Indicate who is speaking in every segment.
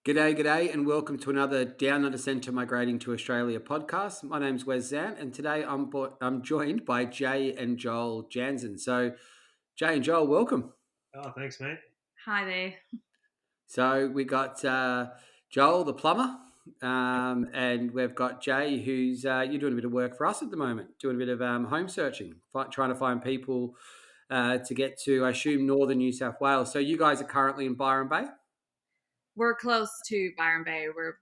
Speaker 1: G'day, and welcome to another Down Under Centre Migrating to Australia podcast. My name's Wes Zant, and today I'm joined by Jay and Joel Janzen. So, Jay and Joel, welcome.
Speaker 2: Oh, thanks, mate.
Speaker 3: Hi there.
Speaker 1: So we got Joel, the plumber, and we've got Jay, who's you're doing a bit of work for us at the moment, doing a bit of home searching, trying to find people to get to, I assume, northern New South Wales. So you guys are currently in Byron Bay.
Speaker 3: We're close to Byron Bay. We're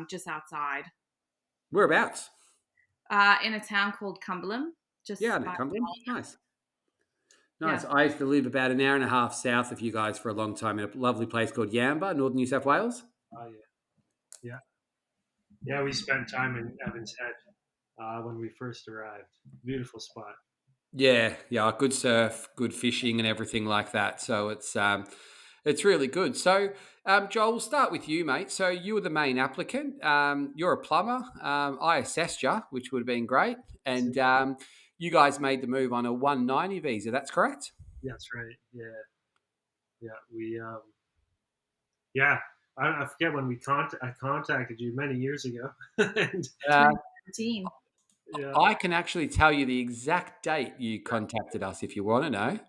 Speaker 3: just outside.
Speaker 1: Whereabouts?
Speaker 3: In a town called Cumberland.
Speaker 1: Yeah, in Cumberland. Nice.
Speaker 3: Yeah.
Speaker 1: I used to live about an hour and a half south of you guys for a long time in a lovely place called Yamba, northern New South Wales.
Speaker 2: Oh, yeah. We spent time in Evans Head when we first arrived. Beautiful spot.
Speaker 1: Yeah, good surf, good fishing, and everything like that. So it's really good. So, Joel, we'll start with you, mate. So you were the main applicant. You're a plumber. I assessed you, which would have been great, and you guys made the move on a 190 visa. That's correct.
Speaker 2: Yeah, that's right. Yeah. We I forget when I contacted you many years ago. And,
Speaker 3: 2017.
Speaker 2: yeah.
Speaker 1: I can actually tell you the exact date you contacted us if you want to know.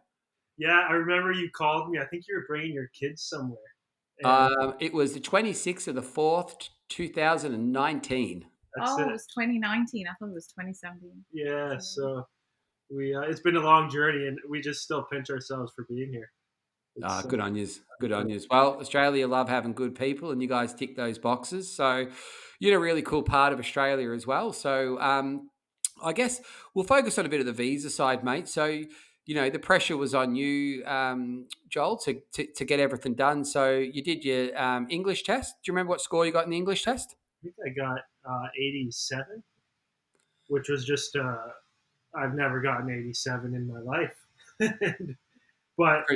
Speaker 2: Yeah, I remember you called me. I think you were bringing your kids somewhere. And
Speaker 1: It was the 26th of the 4th, 2019.
Speaker 3: It was 2019. I thought it was 2017.
Speaker 2: Yeah, so we it's been a long journey, and we just still pinch ourselves for being here.
Speaker 1: Good on yous. Good on yous. Well, Australia love having good people, and you guys tick those boxes. So you're a really cool part of Australia as well. So I guess we'll focus on a bit of the visa side, mate. So, the pressure was on you, Joel, to get everything done. So you did your English test. Do you remember what score you got in the English test?
Speaker 2: I think I got 87, which was just I've never gotten 87 in my life. But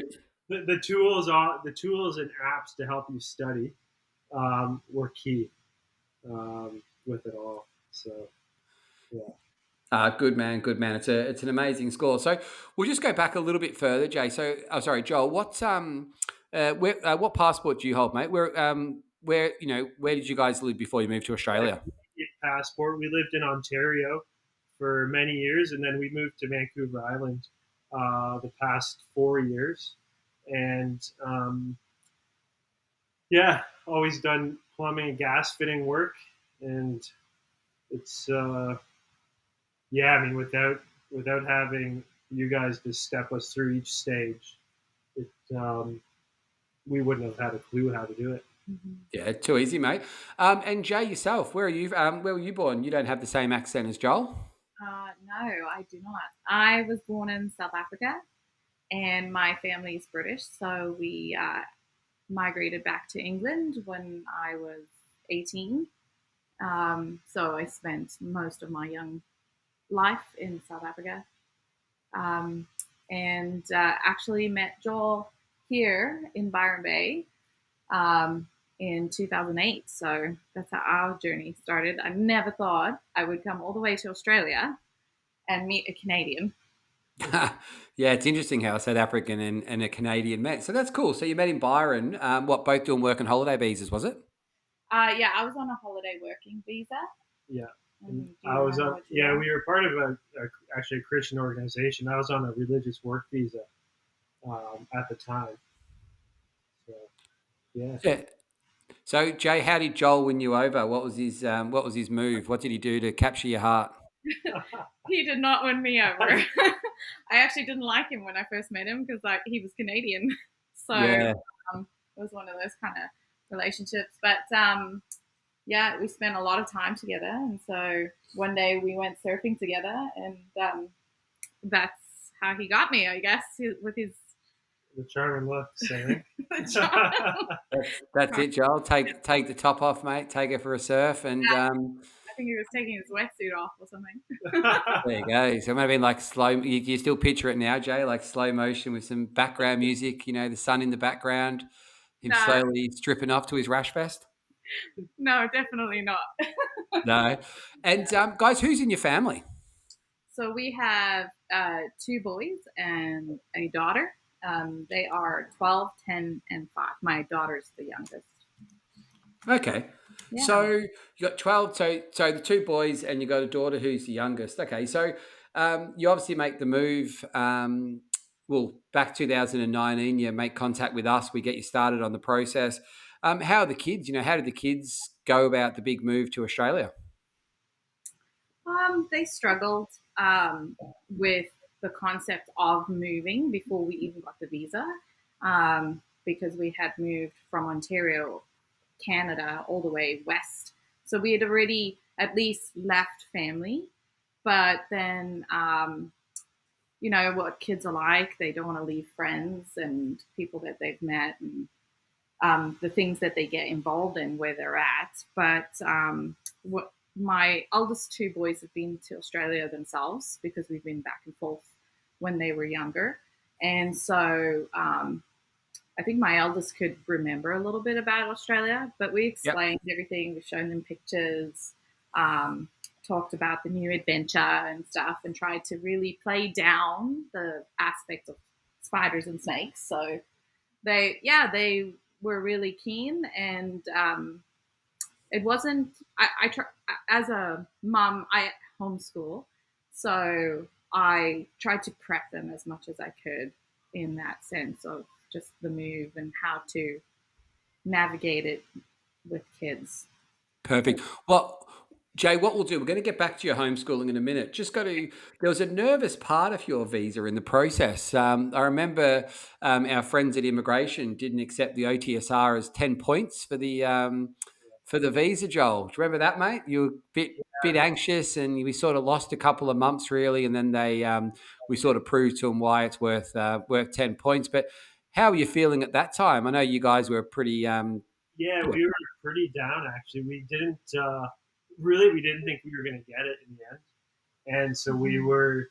Speaker 2: the tools and apps to help you study were key with it all. So yeah.
Speaker 1: Good man. It's an amazing score. So we'll just go back a little bit further, Jay. So, sorry, Joel. What passport do you hold, mate? Where did you guys live before you moved to Australia?
Speaker 2: Passport. We lived in Ontario for many years, and then we moved to Vancouver Island the past 4 years, and always done plumbing and gas fitting work, and it's without having you guys to step us through each stage, we wouldn't have had a clue how to do it.
Speaker 3: Mm-hmm.
Speaker 1: Yeah, too easy, mate. And Jay, yourself, where are you? Where were you born? You don't have the same accent as Joel.
Speaker 3: No, I do not. I was born in South Africa, and my family is British, so we migrated back to England when I was 18. So I spent most of my young life in South Africa, and actually met Joel here in Byron Bay in 2008. So that's how our journey started. I never thought I would come all the way to Australia and meet a Canadian.
Speaker 1: Yeah, it's interesting how a South African and a Canadian met. So that's cool. So you met in Byron. Both doing work and holiday visas, was it?
Speaker 3: Yeah, I was on a holiday working visa.
Speaker 2: Yeah. I was we were part of a Christian organization. I was on a religious work visa at the time. So, yeah.
Speaker 1: So Jay, how did Joel win you over? What was his move? What did he do to capture your heart?
Speaker 3: He did not win me over. I actually didn't like him when I first met him because he was Canadian. So it was one of those kind of relationships. But we spent a lot of time together, and so one day we went surfing together, and that's how he got me, I guess, with his
Speaker 2: the charming looks. I think.
Speaker 1: That's it, Joel. Take the top off, mate. Take it for a surf, and
Speaker 3: I think he was taking his wetsuit off or something.
Speaker 1: There you go. So it might have been like slow. You still picture it now, Jay, like slow motion with some background music. The sun in the background. Him slowly stripping off to his rash vest.
Speaker 3: No, definitely not.
Speaker 1: No. And guys, who's in your family?
Speaker 3: So we have 2 boys and a daughter. They are 12, 10, and 5. My daughter's the youngest.
Speaker 1: Okay.
Speaker 3: Yeah.
Speaker 1: So you got 12. So the two boys, and you got a daughter who's the youngest. Okay. So you obviously make the move. Well, back 2019, you make contact with us. We get you started on the process. How are the kids? How did the kids go about the big move to Australia?
Speaker 3: They struggled with the concept of moving before we even got the visa, because we had moved from Ontario, Canada, all the way west. So we had already at least left family, but then, you know what kids are like. They don't want to leave friends and people that they've met, and the things that they get involved in where they're at. But what my eldest two boys have been to Australia themselves because we've been back and forth when they were younger. And so I think my eldest could remember a little bit about Australia, but we
Speaker 1: Yep.
Speaker 3: explained everything. We've shown them pictures, um, talked about the new adventure and stuff, and tried to really play down the aspect of spiders and snakes. So they were really keen, and it wasn't. I try, as a mom, I homeschool, so I tried to prep them as much as I could in that sense of just the move and how to navigate it with kids.
Speaker 1: Perfect. Well, Jay, what we'll do, we're going to get back to your homeschooling in a minute. There was a nervous part of your visa in the process. I remember our friends at Immigration didn't accept the OTSR as 10 points for the visa, Joel. Do you remember that, mate? You were a bit anxious, and we sort of lost a couple of months, really, and then we sort of proved to them why it's worth 10 points. But how were you feeling at that time? I know you guys were pretty
Speaker 2: Yeah, we were pretty down actually. We didn't really. We didn't think we were going to get it in the end, and so we were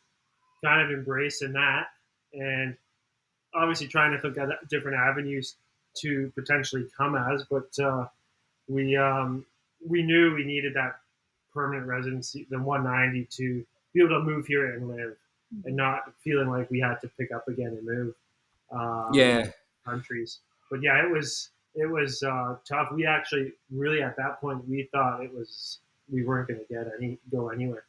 Speaker 2: kind of embracing that, and obviously trying to think of different avenues to potentially come as. But we knew we needed that permanent residency, the 190, to be able to move here and live, and not feeling like we had to pick up again and move. Countries. But yeah, it was tough. We actually really at that point we thought we weren't going to go anywhere.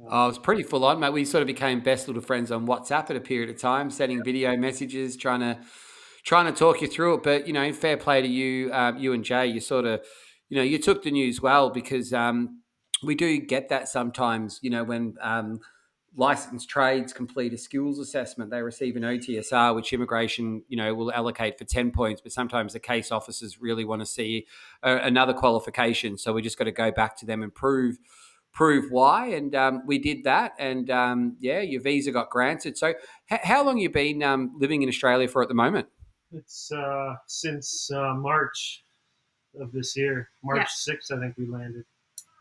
Speaker 1: Oh, it was pretty full on, mate. We sort of became best little friends on WhatsApp at a period of time, sending video messages, trying to talk you through it. But fair play to you, you and Jay. You sort of, you took the news well, because we do get that sometimes. When licensed trades complete a skills assessment, they receive an OTSR, which Immigration, will allocate for 10 points. But sometimes the case officers really want to see another qualification. So we just got to go back to them and prove why. And we did that. And your visa got granted. So how long have you been living in Australia for at the moment?
Speaker 2: It's since March of this year. March 6th, I think we landed.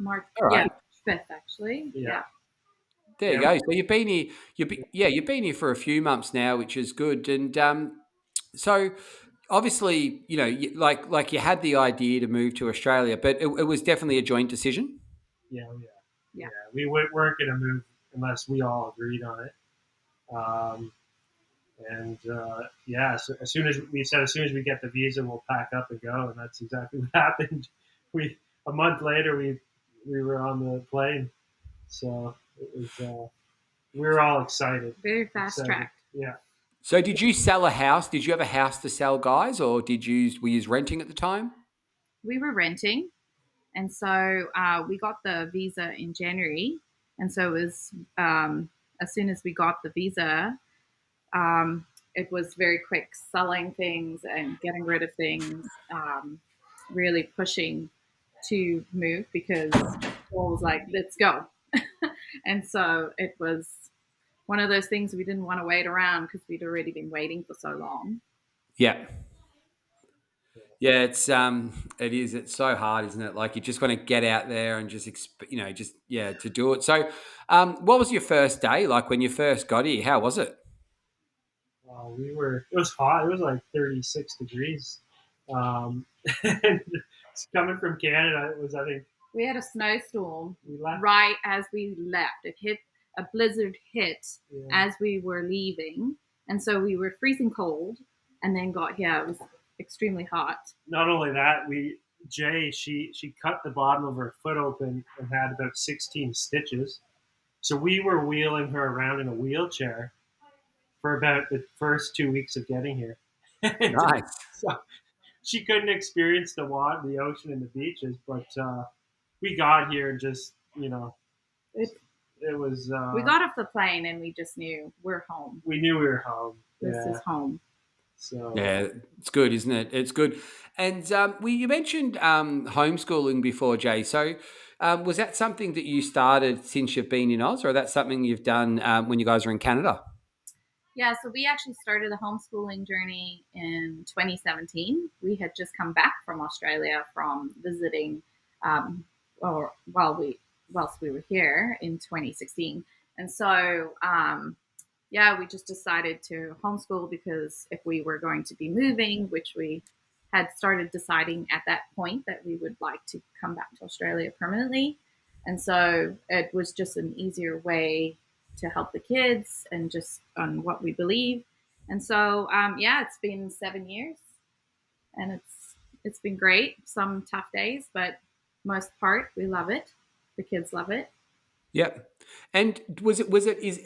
Speaker 3: March,
Speaker 1: All right.
Speaker 3: 5th actually. Yeah.
Speaker 1: There you go. So you've been here. You've been here for a few months now, which is good. And so obviously, like you had the idea to move to Australia, but it was definitely a joint decision.
Speaker 2: Yeah. We weren't going to move unless we all agreed on it. So as soon as we get the visa, we'll pack up and go, and that's exactly what happened. A month later, we were on the plane, so it was we were all excited.
Speaker 3: Very fast track.
Speaker 2: Yeah.
Speaker 1: So did you sell a house? Did you have a house to sell, guys, or were you renting at the time?
Speaker 3: We were renting, and so we got the visa in January, and so it was as soon as we got the visa. It was very quick selling things and getting rid of things, really pushing to move because Joel was like, let's go. And so it was one of those things we didn't want to wait around because we'd already been waiting for so long.
Speaker 1: Yeah. Yeah, it's so hard, isn't it? Like you just want to get out there and to do it. So what was your first day like when you first got here? How was it?
Speaker 2: It was hot. It was like 36 degrees. And coming from Canada, it was, I think.
Speaker 3: We had a snowstorm right as we left. A blizzard hit as we were leaving. And so we were freezing cold and then got here. It was extremely hot.
Speaker 2: Not only that, Jay, she cut the bottom of her foot open and had about 16 stitches. So we were wheeling her around in a wheelchair for about the first 2 weeks of getting here.
Speaker 1: Nice.
Speaker 2: So she couldn't experience the water, the ocean, and the beaches, but we got here and just,
Speaker 3: It,
Speaker 2: it was.
Speaker 3: we got off the plane and we just knew we're home.
Speaker 2: We knew we were home.
Speaker 3: This is home.
Speaker 2: So
Speaker 1: yeah, it's good, isn't it? It's good. And you mentioned homeschooling before, Jay. So was that something that you started since you've been in Oz, or that's something you've done when you guys are in Canada?
Speaker 3: Yeah, so we actually started the homeschooling journey in 2017. We had just come back from Australia from visiting, or whilst we were here in 2016, and so yeah, we just decided to homeschool because if we were going to be moving, which we had started deciding at that point that we would like to come back to Australia permanently, and so it was just an easier way to help the kids and just on what we believe. And so, yeah, it's been 7 years, and it's been great. Some tough days, but most part we love it. The kids love it.
Speaker 1: Yep. And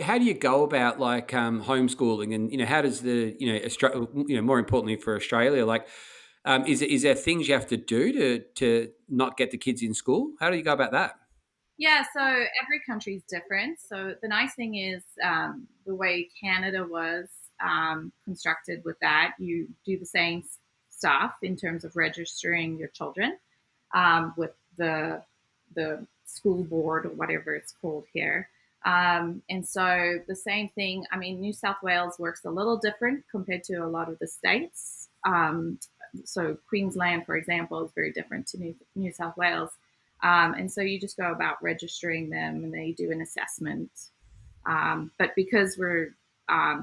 Speaker 1: how do you go about like homeschooling, and how does the more importantly for Australia, like is there things you have to do to not get the kids in school? How do you go about that?
Speaker 3: Yeah, so every country is different. So the nice thing is the way Canada was constructed with that, you do the same stuff in terms of registering your children with the school board or whatever it's called here. And so the same thing, I mean, New South Wales works a little different compared to a lot of the states. So Queensland, for example, is very different to New South Wales. And so you just go about registering them and they do an assessment. But because we're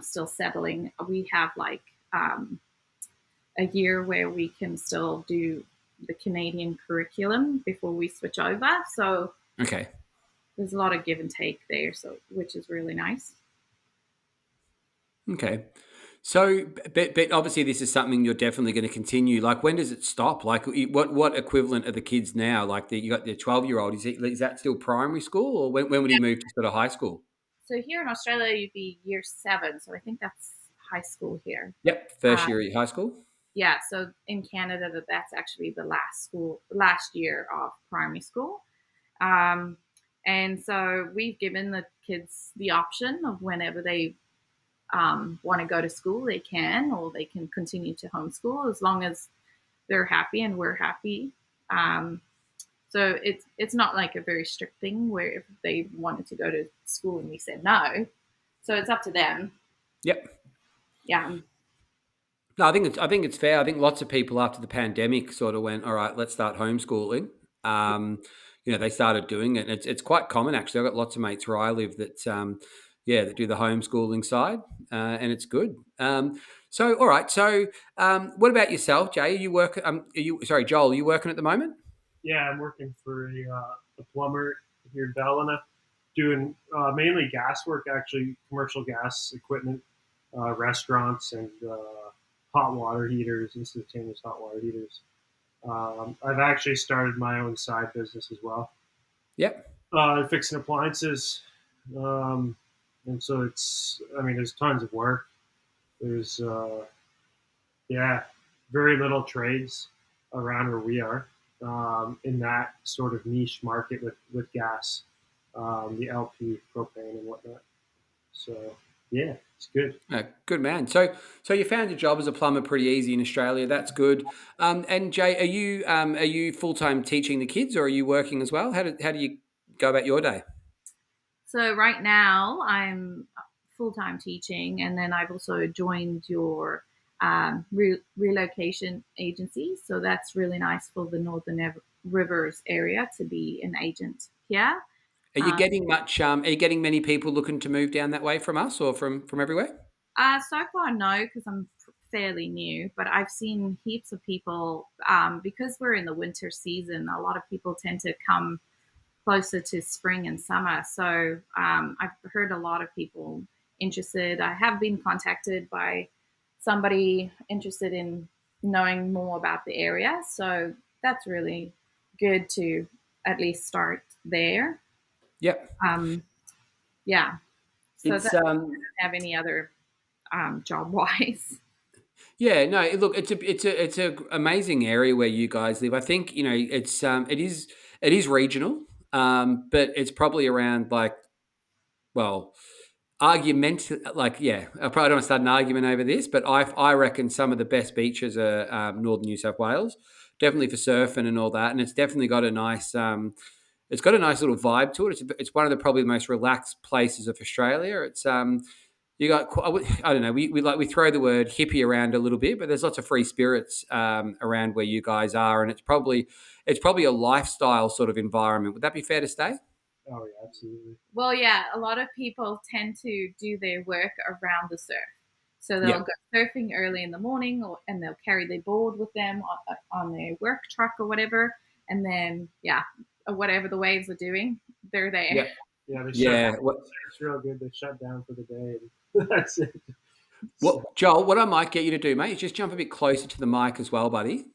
Speaker 3: still settling, we have like a year where we can still do the Canadian curriculum before we switch over. So
Speaker 1: okay,
Speaker 3: there's a lot of give and take there, so which is really nice.
Speaker 1: Okay. So, but obviously this is something you're definitely going to continue. Like, when does it stop? Like, what equivalent are the kids now? Like, you got the 12-year-old. Is that still primary school, or when would he move to sort of high school?
Speaker 3: So here in Australia, you'd be year 7. So I think that's high school here.
Speaker 1: Yep, first year at high school.
Speaker 3: Yeah. So in Canada, that's actually the last year of primary school. And so we've given the kids the option of whenever they want to go to school, they can, or they can continue to homeschool as long as they're happy and we're happy. So it's not like a very strict thing where if they wanted to go to school and we said no. So it's up to them.
Speaker 1: Yep.
Speaker 3: Yeah.
Speaker 1: No, I think it's fair. I think lots of people after the pandemic sort of went, all right, let's start homeschooling. They started doing it. And it's quite common actually. I've got lots of mates where I live that that do the homeschooling side, and it's good. So all right. So what about yourself, Jay? Joel? Are you working at the moment?
Speaker 2: Yeah, I'm working for a plumber here in Ballina, doing mainly gas work, actually, commercial gas equipment, restaurants, and hot water heaters, instantaneous hot water heaters. I've actually started my own side business as well.
Speaker 1: Yep.
Speaker 2: Fixing appliances. And so there's tons of work. There's, very little trades around where we are in that sort of niche market with gas, the LP, propane, and whatnot. So, yeah, it's good.
Speaker 1: Good man. So you found your job as a plumber pretty easy in Australia. That's good. And Jay, are you full time teaching the kids, or are you working as well? How do you go about your day?
Speaker 3: So right now I'm full time teaching, and then I've also joined your relocation agency. So that's really nice for the Northern Rivers area to be an agent here.
Speaker 1: Are you getting much? Are you getting many people looking to move down that way from us or from everywhere?
Speaker 3: So far, no, because I'm fairly new. But I've seen heaps of people because we're in the winter season. A lot of people tend to come closer to spring and summer. So I've heard a lot of people interested. I have been contacted by somebody interested in knowing more about the area. So that's really good to at least start there.
Speaker 1: Yep.
Speaker 3: Yeah. So
Speaker 1: It's
Speaker 3: that I don't have any other job wise.
Speaker 1: Yeah, no, look, it's a amazing area where you guys live. I think, it's it is regional, but it's probably around like, well, argument, like, yeah, I probably don't want to start an argument over this, but I reckon some of the best beaches are northern New South Wales, definitely for surfing and all that, and it's definitely got a nice it's got a nice little vibe to it. It's one of the probably the most relaxed places of Australia. It's you got, I don't know, we throw the word hippie around a little bit, but there's lots of free spirits around where you guys are, and it's probably a lifestyle sort of environment. Would that be fair to say?
Speaker 2: Oh yeah, absolutely.
Speaker 3: Well, yeah, a lot of people tend to do their work around the surf. So they'll
Speaker 1: Yeah.
Speaker 3: go surfing early in the morning, and they'll carry their board with them on their work truck or whatever. And then, yeah, whatever the waves are doing, they're there.
Speaker 1: Yeah.
Speaker 2: Yeah, they shut
Speaker 1: Yeah.
Speaker 2: down. It's real good. They shut down for the day. And that's it.
Speaker 1: Well, Joel, what I might get you to do, mate, is just jump a bit closer to the mic as well, buddy.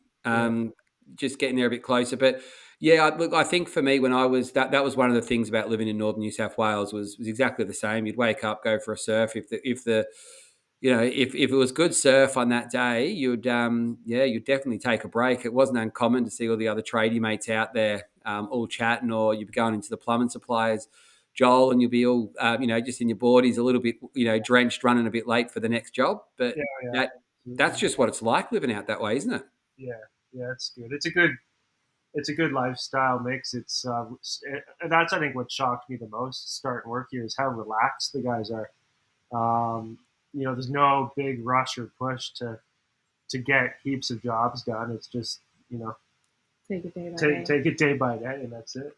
Speaker 1: Just getting there a bit closer. But yeah, look, I think for me, when I was that was one of the things about living in northern New South Wales was exactly the same. You'd wake up, go for a surf. If it was good surf on that day, you'd definitely take a break. It wasn't uncommon to see all the other tradie mates out there all chatting, or you'd be going into the plumbing suppliers, Joel, and you'll be all, just in your boardies, a little bit, drenched, running a bit late for the next job. But
Speaker 2: Yeah.
Speaker 1: that's just what it's like living out that way, isn't it?
Speaker 2: Yeah, it's good. It's a good lifestyle mix. It's that's I think what shocked me the most starting work here is how relaxed the guys are. There's no big rush or push to get heaps of jobs done. It's just
Speaker 3: Take it day by day.
Speaker 2: take it day by day, and that's it.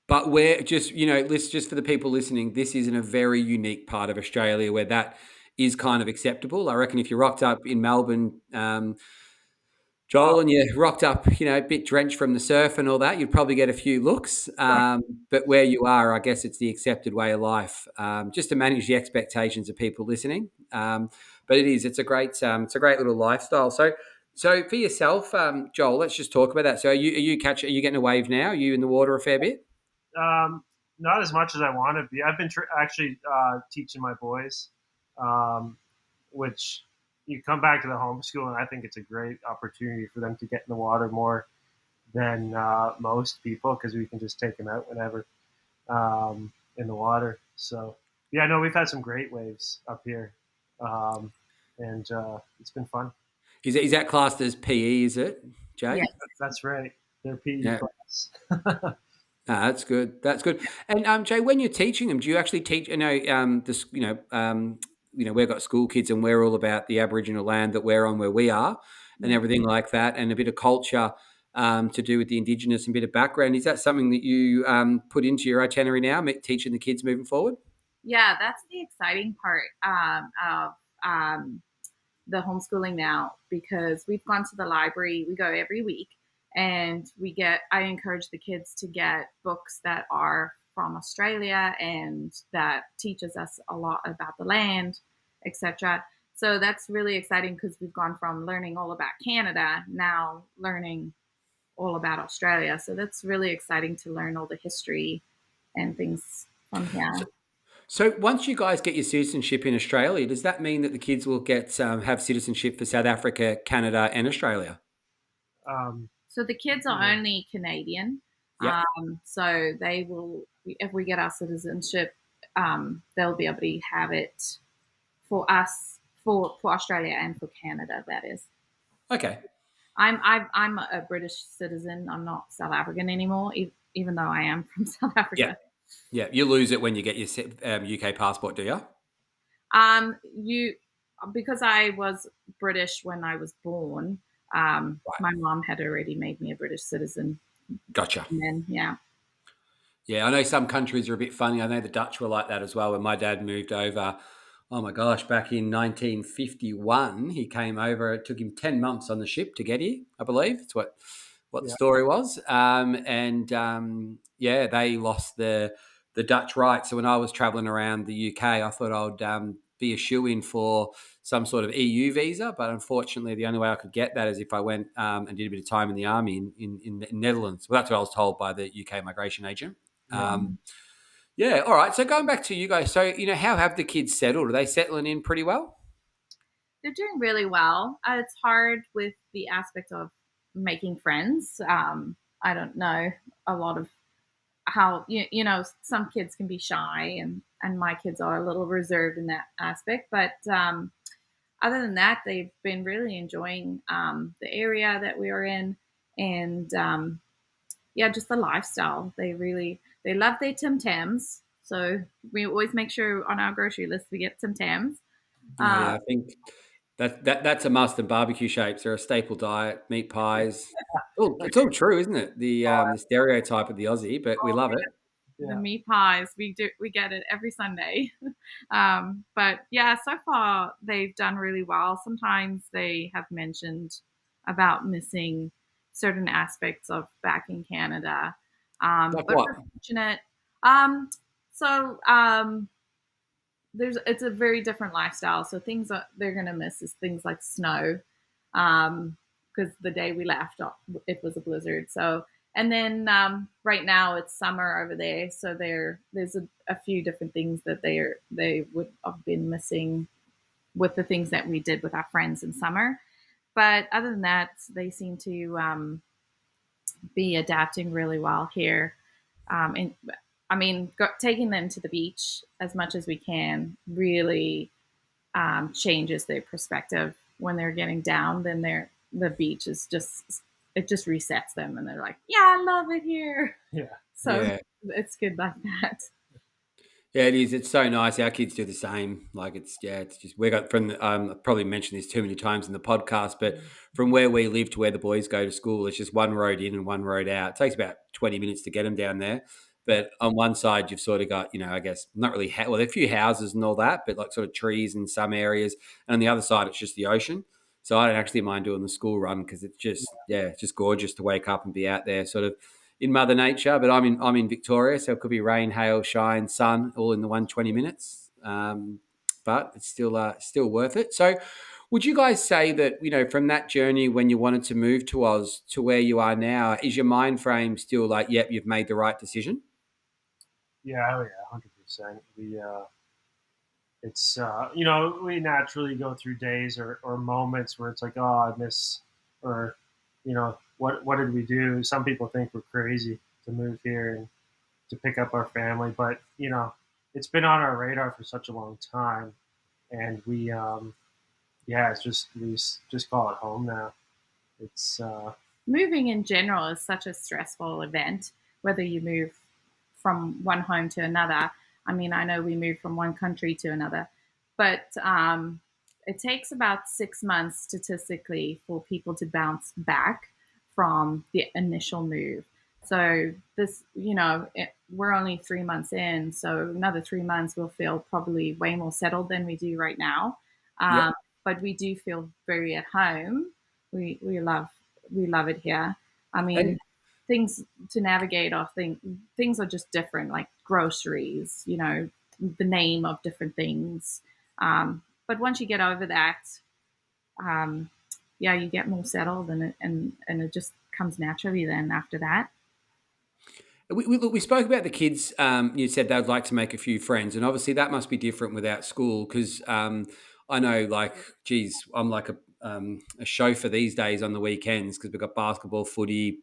Speaker 1: But we're just, just for the people listening, this is in a very unique part of Australia where that is kind of acceptable. I reckon if you rocked up in Melbourne, Joel, and you rocked up, a bit drenched from the surf and all that, you'd probably get a few looks. But where you are, I guess it's the accepted way of life, just to manage the expectations of people listening. But it's a great little lifestyle. So for yourself, Joel, let's just talk about that. So are you getting a wave now? Are you in the water a fair bit?
Speaker 2: Not as much as I want to be. I've been actually teaching my boys, which you come back to the homeschool, and I think it's a great opportunity for them to get in the water more than most people, because we can just take them out whenever in the water. So yeah, no, we've had some great waves up here, and it's been fun.
Speaker 1: Is that classed as PE? Is it, Jay?
Speaker 3: Yeah.
Speaker 2: That's right. They're PE class.
Speaker 1: That's good. That's good. And Jay, when you're teaching them, do you actually teach? We've got school kids, and we're all about the Aboriginal land that we're on, where we are, and everything like that, and a bit of culture to do with the Indigenous and a bit of background. Is that something that you put into your itinerary now, teaching the kids moving forward?
Speaker 3: Yeah, that's the exciting part of the homeschooling now, because we've gone to the library. We go every week, and I encourage the kids to get books that are from Australia and that teaches us a lot about the land, etc. So that's really exciting, because we've gone from learning all about Canada, now learning all about Australia. So that's really exciting to learn all the history and things from here.
Speaker 1: So once you guys get your citizenship in Australia, does that mean that the kids will get have citizenship for South Africa, Canada, and Australia?
Speaker 3: So the kids are only Canadian.
Speaker 1: Yep.
Speaker 3: So they will, if we get our citizenship, they'll be able to have it for us, for Australia and for Canada. That is.
Speaker 1: Okay.
Speaker 3: I'm a British citizen. I'm not South African anymore, even though I am from South Africa.
Speaker 1: Yeah. You lose it when you get your UK passport, do you?
Speaker 3: Because I was British when I was born.
Speaker 1: Right.
Speaker 3: My mom had already made me a British citizen.
Speaker 1: Gotcha.
Speaker 3: And then,
Speaker 1: Yeah, I know some countries are a bit funny. I know the Dutch were like that as well. When my dad moved over, oh my gosh, back in 1951, he came over. It took him 10 months on the ship to get here, I believe. That's what the story was. They lost the Dutch right. So when I was traveling around the UK, I thought I'd be a shoo-in for some sort of EU visa, but unfortunately, the only way I could get that is if I went and did a bit of time in the army in the Netherlands. Well, that's what I was told by the UK Migration Agent. Yeah, all right. So going back to you guys, so how have the kids settled? Are they settling in pretty well?
Speaker 3: They're doing really well. It's hard with the aspect of making friends. I don't know a lot of how some kids can be shy, and my kids are a little reserved in that aspect. But other than that, they've been really enjoying the area that we are in, and just the lifestyle. They love their Tim Tams. So we always make sure on our grocery list we get Tim Tams.
Speaker 1: Yeah, I think that's a must. And barbecue shapes are a staple diet. Meat pies. Oh, it's all true, isn't it? The stereotype of the Aussie, but we love it.
Speaker 3: The meat pies, we get it every Sunday. But yeah, so far they've done really well. Sometimes they have mentioned about missing certain aspects of back in Canada.
Speaker 1: Like
Speaker 3: but
Speaker 1: what?
Speaker 3: we're fortunate. It's a very different lifestyle. So things they're gonna miss is things like snow, because the day we left, it was a blizzard. So, and then right now it's summer over there, so there's a few different things that they would have been missing with the things that we did with our friends in summer. But other than that, they seem to be adapting really well here. And I mean, taking them to the beach as much as we can really changes their perspective. When they're getting down, then the beach is just resets them, and they're like, "Yeah, I love it here."
Speaker 2: Yeah.
Speaker 3: So it's good like that.
Speaker 1: Yeah, it is. It's so nice. Our kids do the same. Like it's just we got from I've probably mentioned this too many times in the podcast, but from where we live to where the boys go to school, it's just one road in and one road out. It takes about 20 minutes to get them down there. But on one side, you've sort of got, I guess not really, there are a few houses and all that, but like sort of trees in some areas. And on the other side, it's just the ocean. So I don't actually mind doing the school run because it's just gorgeous to wake up and be out there sort of in Mother Nature. But I'm in Victoria, so it could be rain, hail, shine, sun, all in the 120 minutes. But it's still worth it. So would you guys say that, from that journey when you wanted to move to Oz to where you are now, is your mind frame still like, yep, you've made the right decision?
Speaker 2: Yeah, 100%. It's we naturally go through days or moments where it's like, oh, I miss, or what did we do? Some people think we're crazy to move here and to pick up our family, but it's been on our radar for such a long time, and we it's just we just call it home now. It's
Speaker 3: moving in general is such a stressful event, whether you move from one home to another. I mean, I know we moved from one country to another, but it takes about 6 months statistically for people to bounce back from the initial move. So this, we're only 3 months in, so another 3 months we'll feel probably way more settled than we do right now. But we do feel very at home. We love it here. I mean, things to navigate are things are just different, like groceries, the name of different things. But once you get over that, you get more settled, and it just comes naturally then after that.
Speaker 1: We spoke about the kids. You said they'd like to make a few friends, and obviously that must be different without school because I know, like, geez, I'm like a chauffeur these days on the weekends because we've got basketball, footy,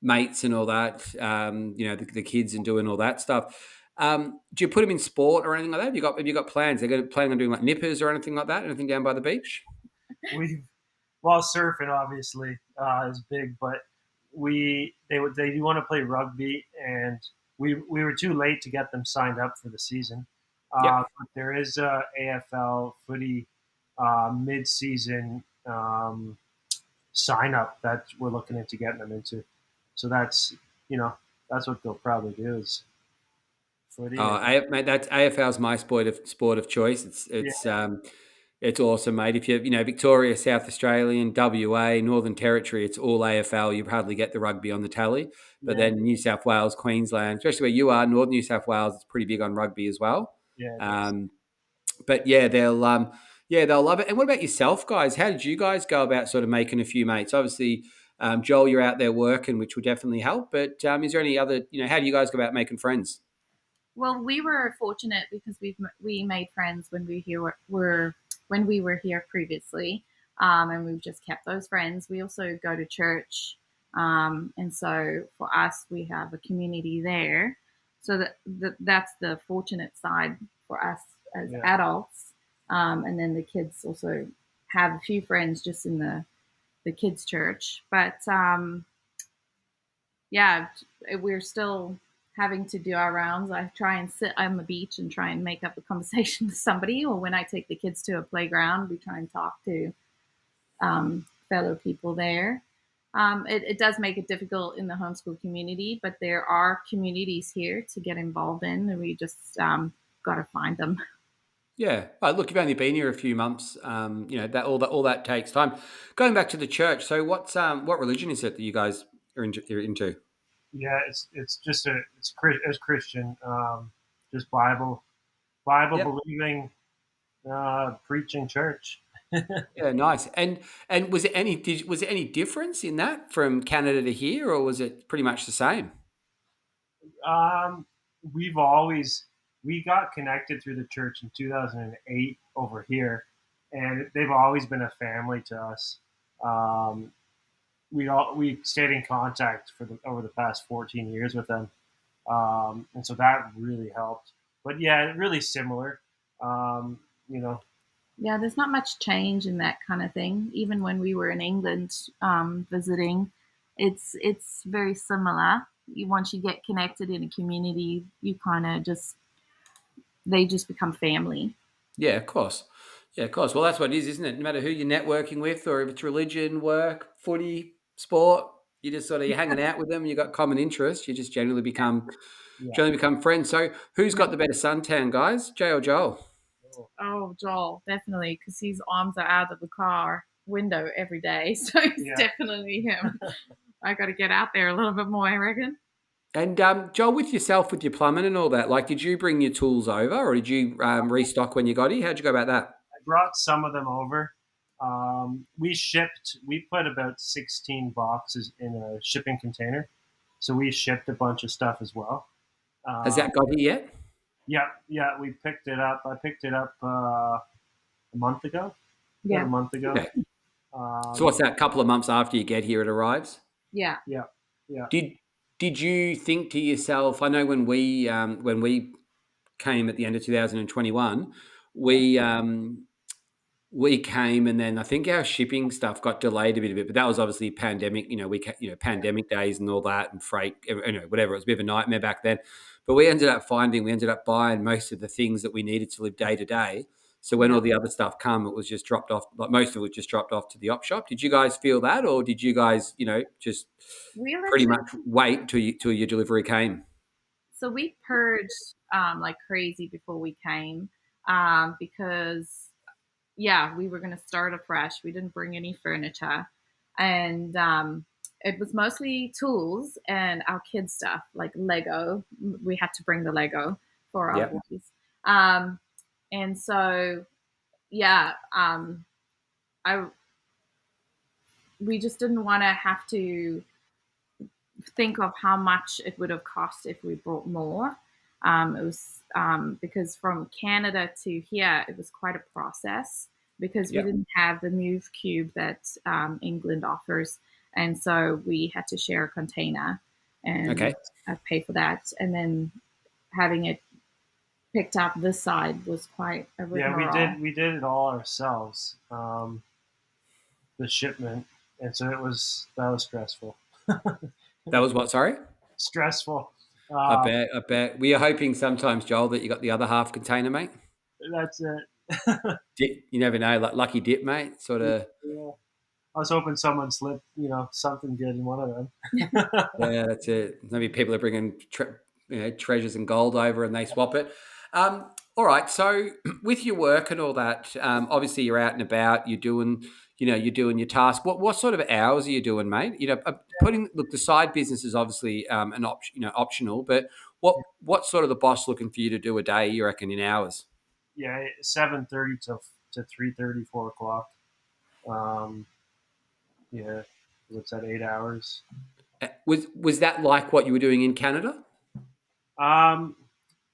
Speaker 1: mates and all that, the kids and doing all that stuff. Do you put them in sport or anything like that? Have you got plans? They're planning on doing like nippers or anything like that? Anything down by the beach?
Speaker 2: Surfing obviously is big, but they do want to play rugby, and we were too late to get them signed up for the season. But there is a AFL footy mid-season sign up that we're looking into getting them into. So that's what they'll probably do is footy.
Speaker 1: Mate, that's AFL's my sport of choice. It's awesome, mate. If you Victoria, South Australian, WA, Northern Territory, it's all AFL. You hardly get the rugby on the tally. But then New South Wales, Queensland, especially where you are, Northern New South Wales, it's pretty big on rugby as well.
Speaker 2: Yeah.
Speaker 1: but yeah, they'll love it. And what about yourself, guys? How did you guys go about sort of making a few mates? Obviously, Joel, you're out there working, which will definitely help. But is there any other, how do you guys go about making friends?
Speaker 3: Well, we were fortunate because we made friends when we were here previously, and we've just kept those friends. We also go to church, and so for us, we have a community there. So that's the fortunate side for us as adults, and then the kids also have a few friends just in the kids' church, but yeah, we're still having to do our rounds. I try and sit on the beach and try and make up a conversation with somebody, or when I take the kids to a playground, we try and talk to fellow people there. It does make it difficult in the homeschool community, but there are communities here to get involved in, and we just got to find them.
Speaker 1: Yeah, look, you've only been here a few months. That takes time. Going back to the church, so what religion is it that you guys are into?
Speaker 2: Yeah, it's just it's Christian, just Bible believing, preaching church.
Speaker 1: Yeah, nice. And was it any difference in that from Canada to here, or was it pretty much the same?
Speaker 2: We've we got connected through the church in 2008 over here, and they've always been a family to us. We stayed in contact over the past 14 years with them, and so that really helped. But yeah, really similar. Um, you know,
Speaker 3: Yeah, there's not much change in that kind of thing. Even when we were in England visiting, it's very similar. Once you get connected in a community, you kind of they just become family.
Speaker 1: Yeah, of course. Yeah, of course. Well, that's what it is, isn't it? No matter who you're networking with, or if it's religion, work, footy, sport, you just sort of you're hanging out with them. You got common interests. You just
Speaker 2: yeah.
Speaker 1: generally become friends. So, who's got the better suntan, guys? Jay or Joel?
Speaker 3: Oh, Joel, definitely, because his arms are out of the car window every day, so it's definitely him. I got to get out there a little bit more, I reckon.
Speaker 1: And Joel, with yourself, with your plumbing and all that, like, did you bring your tools over, or did you restock when you got here? How'd you go about that?
Speaker 2: I brought some of them over. We put about 16 boxes in a shipping container. So we shipped a bunch of stuff as well.
Speaker 1: Has that got here yet?
Speaker 2: Yeah, we picked it up. I picked it up a month ago.
Speaker 3: Yeah.
Speaker 2: A month ago.
Speaker 1: Okay. So what's that? A couple of months after you get here, it arrives?
Speaker 3: Yeah.
Speaker 1: Did you think to yourself? I know when we came at the end of 2021, we came, and then I think our shipping stuff got delayed a bit, but that was obviously pandemic. Pandemic days and all that, and freight, whatever. It was a bit of a nightmare back then. But we ended up buying most of the things that we needed to live day to day. So when all the other stuff come, it was just dropped off. Like most of it was just dropped off to the op shop. Did you guys feel that, or did you guys, just pretty much wait till your delivery came?
Speaker 3: So we purged like crazy before we came because we were going to start afresh. We didn't bring any furniture, and it was mostly tools and our kids' stuff like Lego. We had to bring the Lego for our boys, and so we just didn't want to have to think of how much it would have cost if we brought more. It was because from Canada to here, it was quite a process because we didn't have the move cube that England offers. And so we had to share a container and pay for that. And then having it picked up this side was quite a rigmarole.
Speaker 2: Yeah, we did it all ourselves, the shipment. And so that was stressful.
Speaker 1: That was what, sorry?
Speaker 2: Stressful.
Speaker 1: I bet. We are hoping sometimes, Joel, that you got the other half container, mate.
Speaker 2: That's it.
Speaker 1: You never know, like lucky dip, mate. Sort of.
Speaker 2: Yeah. I was hoping someone slipped, something good in one of them.
Speaker 1: Yeah, that's it. Maybe people are bringing treasures and gold over, and they swap it. All right. So with your work and all that, obviously you're out and about. You're doing your task. What sort of hours are you doing, mate? The side business is obviously an optional, but what sort of the boss looking for you to do a day? You reckon in hours?
Speaker 2: yeah, 7:30 to 3:30, 4 o'clock. Um, yeah, what's that? 8 hours.
Speaker 1: Was that like what you were doing in Canada?
Speaker 2: Um,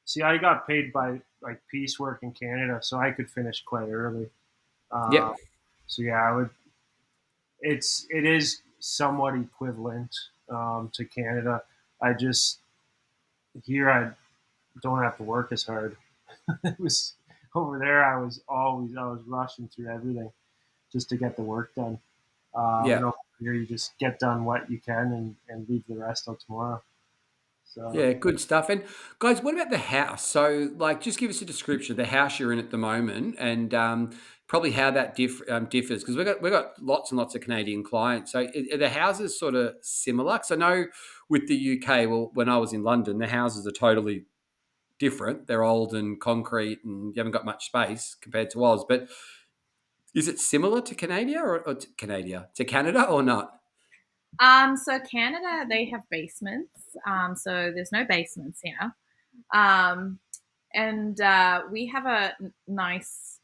Speaker 2: See, I got paid by like piecework in Canada, so I could finish quite early. Uh,
Speaker 1: Yep.
Speaker 2: so yeah, I would. It is somewhat equivalent to Canada. I just here I don't have to work as hard. It was over there. I was rushing through everything just to get the work done.
Speaker 1: Yeah.
Speaker 2: Here you just get done what you can and leave the rest till tomorrow. So
Speaker 1: Yeah, good stuff. And guys, what about the house? So, like, just give us a description of the house you're in at the moment, and probably how that differs. Because we got lots and lots of Canadian clients. So, are the houses sort of similar? Because I know with the UK, well, when I was in London, the houses are totally different. They're old and concrete, and you haven't got much space compared to Oz. But is it similar to Canada or to Canada or not?
Speaker 3: So Canada, they have basements. So there's no basements here. Um, and we have a nice,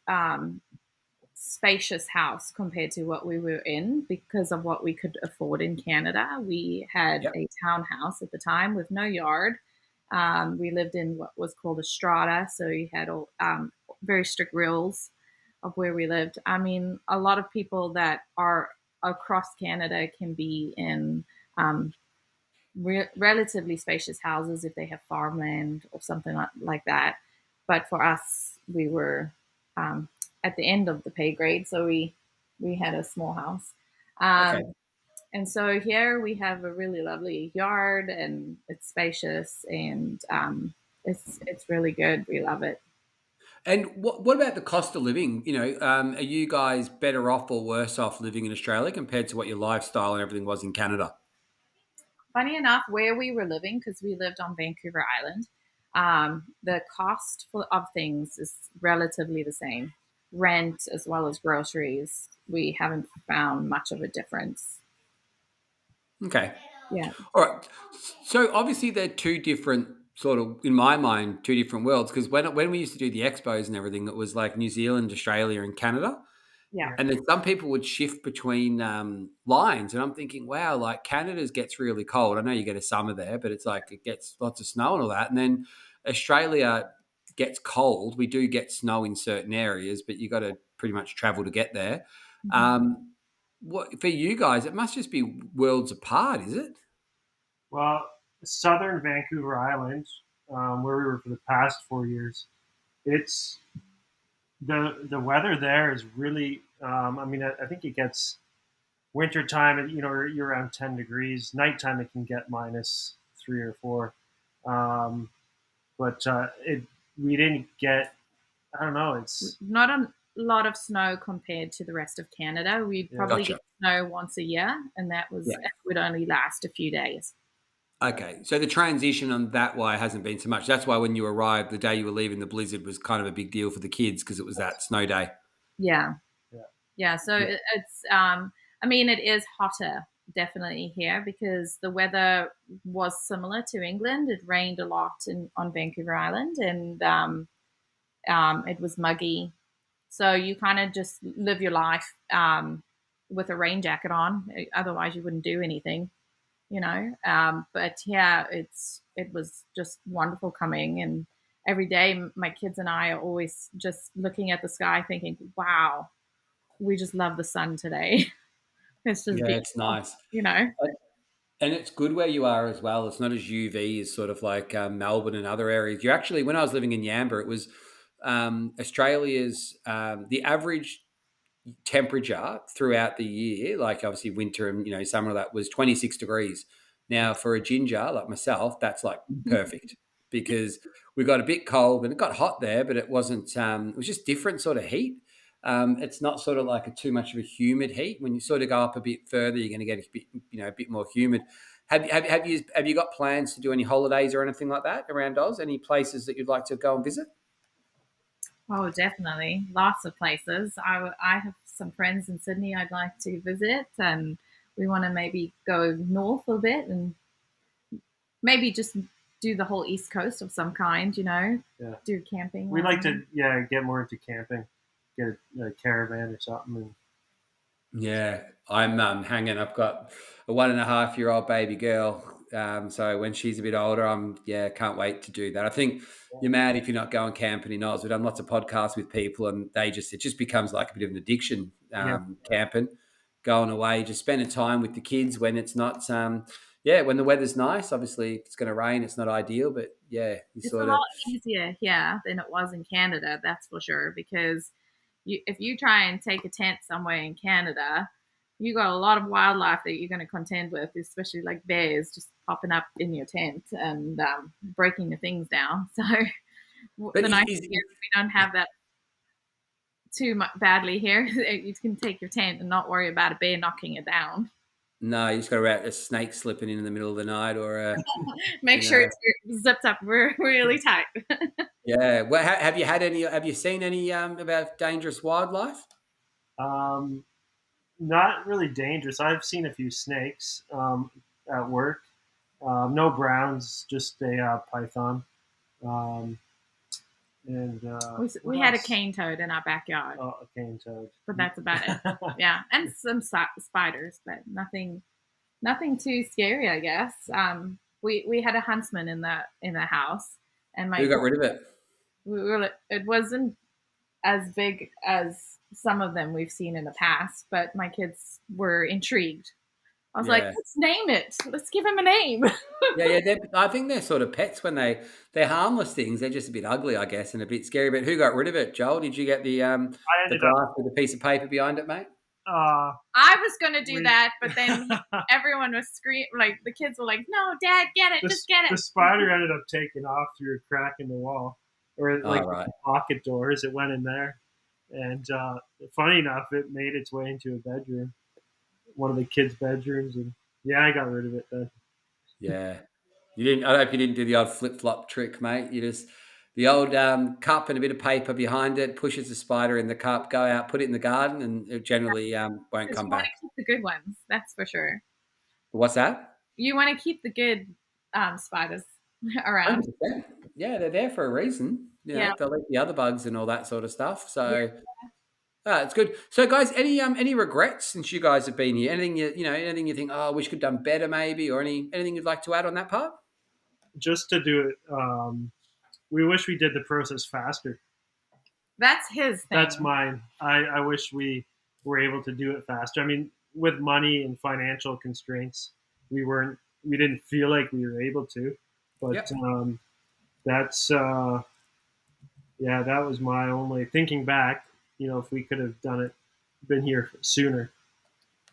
Speaker 3: spacious house compared to what we were in because of what we could afford in Canada. We had
Speaker 1: Yep.
Speaker 3: a townhouse at the time with no yard. We lived in what was called a strata, so you had all very strict rules of where we lived. I mean, a lot of people that are across Canada can be in um, relatively spacious houses if they have farmland or something like that. But for us, we were um, at the end of the pay grade, so we had a small house.
Speaker 1: Okay.
Speaker 3: And so here we have a really lovely yard, and it's spacious, and it's really good. We love it.
Speaker 1: And what about the cost of living? Are you guys better off or worse off living in Australia compared to what your lifestyle and everything was in Canada?
Speaker 3: Funny enough, where we were living, because we lived on Vancouver Island, the cost of things is relatively the same. Rent as well as groceries, we haven't found much of a difference.
Speaker 1: Okay.
Speaker 3: Yeah.
Speaker 1: All right. So obviously they're two different sort of, in my mind, two different worlds. Because when we used to do the expos and everything, it was like New Zealand, Australia, and Canada.
Speaker 3: Yeah.
Speaker 1: And then some people would shift between lines, and I'm thinking, wow, like Canada's gets really cold. I know you get a summer there, but it's like it gets lots of snow and all that. And then Australia gets cold. We do get snow in certain areas, but you got to pretty much travel to get there.
Speaker 3: Mhm.
Speaker 1: What for you guys? It must just be worlds apart, is it?
Speaker 2: well, southern Vancouver Island, where we were for the past 4 years, it's the weather there is really. I mean, I think it gets wintertime, you're around 10 degrees. Nighttime, it can get -3 or 4. Um, but it we didn't get. I don't know. It's
Speaker 3: Not a lot of snow compared to the rest of Canada. We'd
Speaker 2: yeah.
Speaker 3: probably
Speaker 1: Gotcha.
Speaker 3: get snow once a year, and
Speaker 1: Yeah.
Speaker 3: it would only last a few days.
Speaker 1: Okay. So the transition on that way hasn't been so much. That's why when you arrived, the day you were leaving, the blizzard was kind of a big deal for the kids because it was that snow day.
Speaker 3: Yeah.
Speaker 2: Yeah.
Speaker 3: Yeah, so
Speaker 1: Yeah.
Speaker 3: it's I mean it is hotter definitely here because the weather was similar to England. It rained a lot on Vancouver Island, and it was muggy. So you kind of just live your life with a rain jacket on. Otherwise, you wouldn't do anything, you know. But yeah, it was just wonderful coming, and every day my kids and I are always just looking at the sky, thinking, "Wow, we just love the sun today." It's just
Speaker 1: Yeah, it's
Speaker 3: beautiful,
Speaker 1: nice.
Speaker 3: you know?
Speaker 1: And it's good where you are as well. It's not as UV as sort of like Melbourne and other areas. You actually, when I was living in Yamba, it was Australia's the average temperature throughout the year, like obviously winter and summer, of that was 26 degrees. Now for a ginger like myself, that's like perfect because we got a bit cold and it got hot there, but it wasn't. It was just different sort of heat. It's not sort of like too much of a humid heat. When you sort of go up a bit further, you're going to get a bit, a bit more humid. Have you got plans to do any holidays or anything like that around Oz? Any places that you'd like to go and visit?
Speaker 3: Oh, definitely. Lots of places. I have some friends in Sydney I'd like to visit, and we want to maybe go north a bit and maybe just do the whole East Coast of some kind, do camping.
Speaker 2: We like to, get more into camping, get a caravan or something. And
Speaker 1: yeah, I'm hanging. I've got a 1.5-year-old baby girl. So when she's a bit older, can't wait to do that. I think you're mad if you're not going camping in Oz. We've done lots of podcasts with people, and it just becomes like a bit of an addiction. Camping, going away, just spending time with the kids when it's not. When the weather's nice. Obviously, it's going to rain. It's not ideal, but
Speaker 3: it's a lot easier here than it was in Canada. That's for sure, because if you try and take a tent somewhere in Canada, you got a lot of wildlife that you're going to contend with, especially like bears just popping up in your tent and breaking the things down. So the nice thing is we don't have that too much badly here. You can take your tent and not worry about a bear knocking it down.
Speaker 1: No, you just got to wrap a snake slipping in the middle of the night, or
Speaker 3: make sure it's zipped up really tight.
Speaker 1: Yeah. Well, have you had any? Have you seen any about dangerous wildlife?
Speaker 2: Not really dangerous. I've seen a few snakes at work. No browns, just a python. And
Speaker 3: we had a cane toad in our backyard.
Speaker 2: Oh, a cane toad.
Speaker 3: But that's about it. Yeah, and some spiders, but nothing too scary, I guess. We had a huntsman in the house, and
Speaker 1: who got rid of it?
Speaker 3: It wasn't as big as some of them we've seen in the past, but my kids were intrigued. I was like, let's name it. Let's give him a name.
Speaker 1: I think they're sort of pets when they're harmless things. They're just a bit ugly, I guess, and a bit scary. But who got rid of it, Joel? Did you get the glass with a piece of paper behind it, mate?
Speaker 3: I was going to do that, but then everyone was screaming. Like, the kids were like, no, Dad, get it. Just get it.
Speaker 2: The spider ended up taking off through a crack in the wall. Or the pocket doors. It went in there. And funny enough, it made its way into a bedroom. One of the kids' bedrooms, and I got rid of it then.
Speaker 1: Yeah, you didn't. I hope you didn't do the old flip flop trick, mate. You just the old cup and a bit of paper behind it, pushes the spider in the cup, go out, put it in the garden, and it generally won't come back.
Speaker 3: You want to keep the good ones, that's for sure.
Speaker 1: What's that?
Speaker 3: You want to keep the good spiders around.
Speaker 1: 100%. Yeah, they're there for a reason. They'll eat the other bugs and all that sort of stuff. So. It's good. So, guys, any regrets since you guys have been here? Anything anything you think, oh, I wish could have done better, maybe, or anything you'd like to add on that part?
Speaker 2: Just to do it, we wish we did the process faster.
Speaker 3: That's his thing.
Speaker 2: That's mine. I wish we were able to do it faster. I mean, with money and financial constraints, we didn't feel like we were able to. But that's that was my only thinking back. If we could have been here sooner.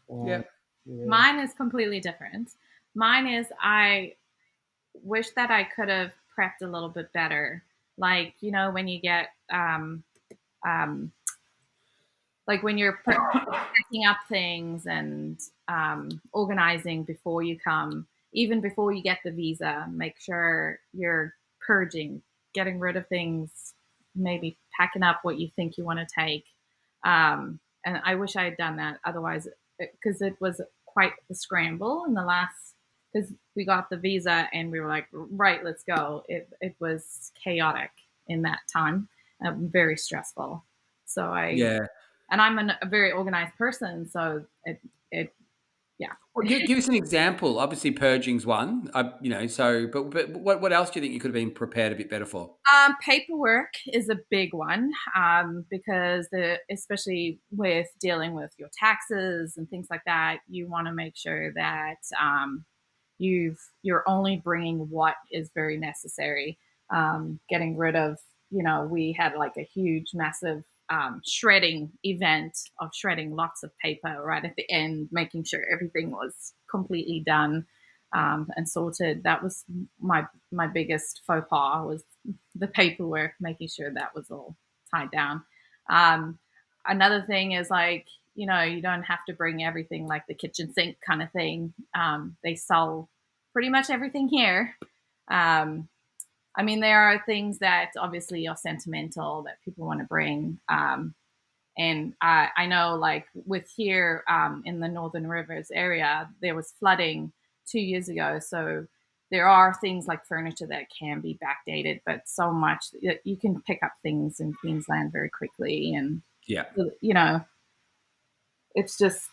Speaker 3: Mine is completely different. Mine is I wish that I could have prepped a little bit better. Like, when you get, like when you're packing up things and organizing before you come, even before you get the visa, make sure you're purging, getting rid of things, maybe packing up what you think you want to take. And I wish I had done that. Otherwise, because it was quite the scramble in the last, because we got the visa and we were like, right, let's go. It was chaotic in that time, very stressful. So and I'm a very organized person. So
Speaker 1: Well, give us an example. Obviously, purging's one. But what else do you think you could have been prepared a bit better for?
Speaker 3: Paperwork is a big one because especially with dealing with your taxes and things like that, you want to make sure that you're only bringing what is very necessary. Getting rid of, we had like a huge, massive shredding event of shredding lots of paper right at the end, making sure everything was completely done and sorted. That was my biggest faux pas, was the paperwork, making sure that was all tied down. Another thing is like, you don't have to bring everything, like the kitchen sink kind of thing. They sell pretty much everything here. I mean, there are things that obviously are sentimental that people want to bring. And I know, like, with here in the Northern Rivers area, there was flooding 2 years ago. So there are things like furniture that can be backdated, but so much you can pick up things in Queensland very quickly. And, it's just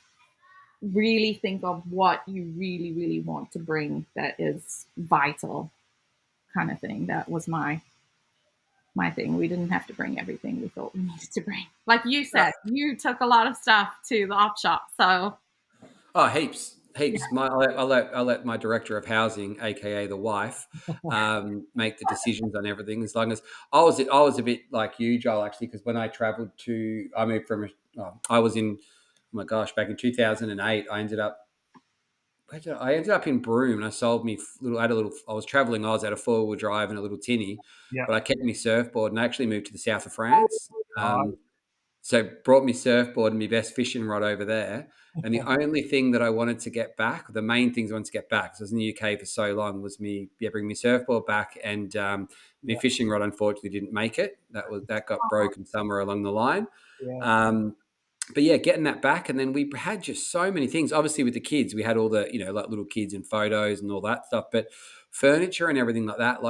Speaker 3: really think of what you really, really want to bring that is vital kind of thing. That was my thing. We didn't have to bring everything we thought we needed to bring. Like you said, you took a lot of stuff to the op shop. So
Speaker 1: heaps. Yeah. I'll let my director of housing, aka the wife, make the decisions on everything. As long as I was a bit like you, Joel, actually, because when I travelled I moved from, I was in, oh my gosh, back in 2008. I ended up in Broome, and I sold me I was traveling Oz, had a 4-wheel drive and a little tinny, but I kept my surfboard and I actually moved to the south of France. So brought me surfboard and my best fishing rod over there. And the only thing that I wanted to get back, the main things I wanted to get back, because I was in the UK for so long, was bring my surfboard back, and my fishing rod unfortunately didn't make it. That got broken somewhere along the line. But yeah, getting that back. And then we had just so many things. Obviously with the kids, we had all the, like little kids and photos and all that stuff, but furniture and everything like that,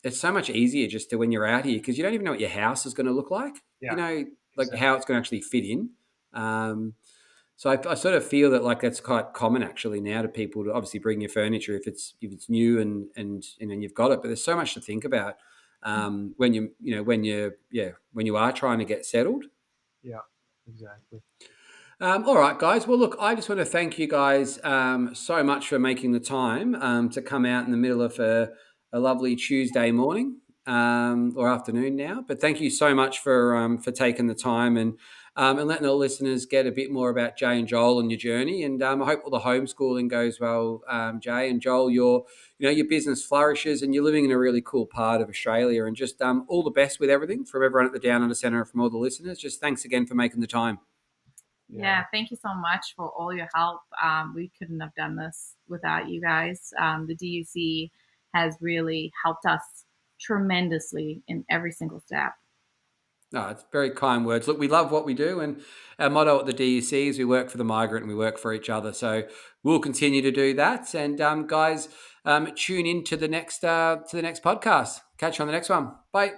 Speaker 1: it's so much easier just to, when you're out here, because you don't even know what your house is going to look like, how it's going to actually fit in. So I sort of feel that that's quite common actually now to people to obviously bring your furniture if it's new and you've got it, but there's so much to think about when you are trying to get settled.
Speaker 2: Yeah, exactly.
Speaker 1: All right, guys. Well, look, I just want to thank you guys so much for making the time to come out in the middle of a lovely Tuesday morning or afternoon now. But thank you so much for taking the time and letting the listeners get a bit more about Jay and Joel and your journey. And I hope all the homeschooling goes well, Jay and Joel. Your business flourishes and you're living in a really cool part of Australia. And just all the best with everything from everyone at the Down Under Centre and from all the listeners. Just thanks again for making the time.
Speaker 3: Yeah, thank you so much for all your help. We couldn't have done this without you guys. The DUC has really helped us tremendously in every single step.
Speaker 1: No, it's very kind words. Look, we love what we do, and our motto at the DUC is we work for the migrant and we work for each other. So we'll continue to do that. And guys, tune in to the next podcast. Catch you on the next one. Bye.